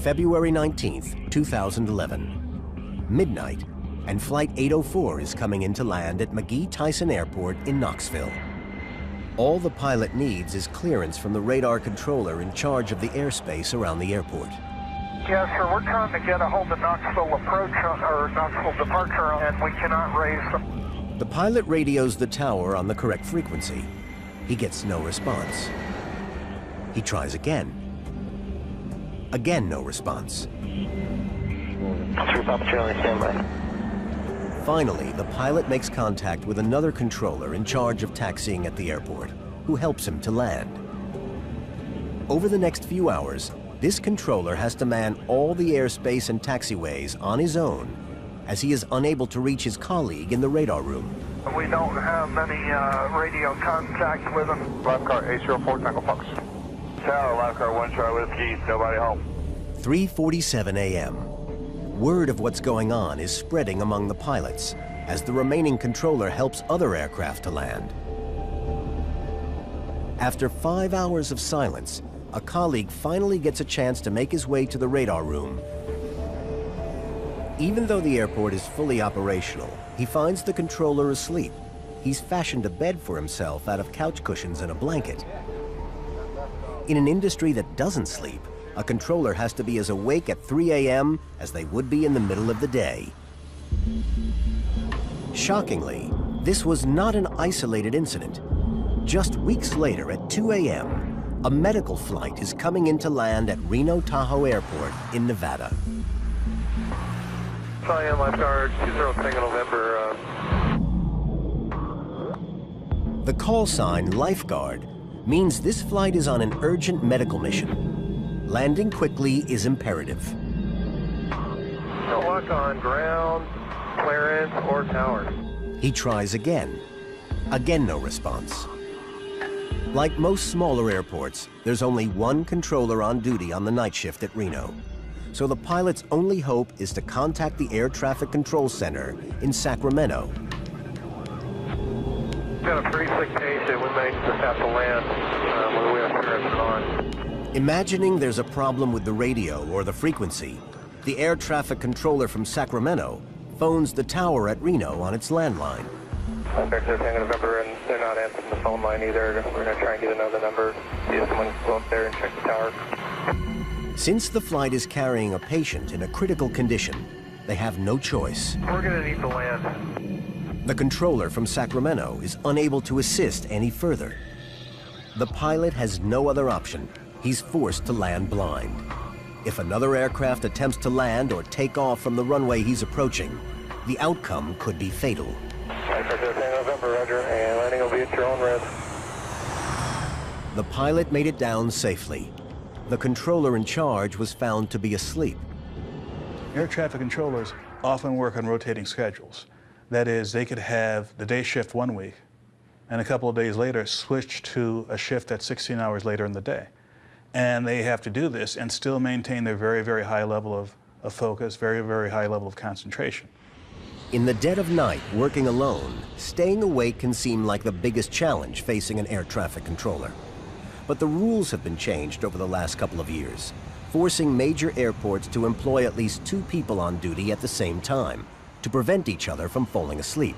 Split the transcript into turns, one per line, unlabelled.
February 19th, 2011. Midnight, and Flight 804 is coming into land at McGee-Tyson Airport in Knoxville. All the pilot needs is clearance from the radar controller in charge of the airspace around the airport.
Yes, sir. We're trying to get a hold of Knoxville approach or Knoxville departure, and we cannot raise them.
The pilot radios the tower on the correct frequency. He gets no response. He tries again. Again, no response. Finally, the pilot makes contact with another controller in charge of taxiing at the airport, who helps him to land. Over the next few hours, this controller has to man all the airspace and taxiways on his own, as he is unable to reach his colleague in the radar room.
We don't have any radio contact with him.
Live car 804, Tango Fox. Tower, live car 1 Charlie Whiskey, nobody home.
3:47 a.m. Word of what's going on is spreading among the pilots as the remaining controller helps other aircraft to land. After 5 hours of silence, a colleague finally gets a chance to make his way to the radar room. Even though the airport is fully operational, he finds the controller asleep. He's fashioned a bed for himself out of couch cushions and a blanket. In an industry that doesn't sleep, a controller has to be as awake at 3 a.m. as they would be in the middle of the day. Shockingly, this was not an isolated incident. Just weeks later at 2 a.m., a medical flight is coming into land at Reno Tahoe Airport in Nevada.
Cyan lifeguard 20 Tango November.
The call sign lifeguard means this flight is on an urgent medical mission. Landing quickly is imperative.
Don't lock on ground, clearance, or tower.
He tries again. Again, no response. Like most smaller airports, there's only one controller on duty on the night shift at Reno. So the pilot's only hope is to contact the Air Traffic Control Center in Sacramento.
Got a pretty sick patient. We may just have to land when we have clearance on.
Imagining there's a problem with the radio or the frequency, the air traffic controller from Sacramento phones the tower at Reno on its landline.
Back to Tango November, and they're not answering the phone line either. We're going to try and get another number, see if someone can go up there and check the tower.
Since the flight is carrying a patient in a critical condition, they have no choice.
We're going to need to land.
The controller from Sacramento is unable to assist any further. The pilot has no other option. He's forced to land blind. If another aircraft attempts to land or take off from the runway he's approaching, the outcome could be fatal.
November, Roger, and landing will be at your own risk.
The pilot made it down safely. The controller in charge was found to be asleep.
Air traffic controllers often work on rotating schedules. That is, they could have the day shift 1 week, and a couple of days later switch to a shift that's 16 hours later in the day. And they have to do this and still maintain their very, very high level of focus, very, very high level of concentration.
In the dead of night, working alone, staying awake can seem like the biggest challenge facing an air traffic controller. But the rules have been changed over the last couple of years, forcing major airports to employ at least 2 people on duty at the same time to prevent each other from falling asleep.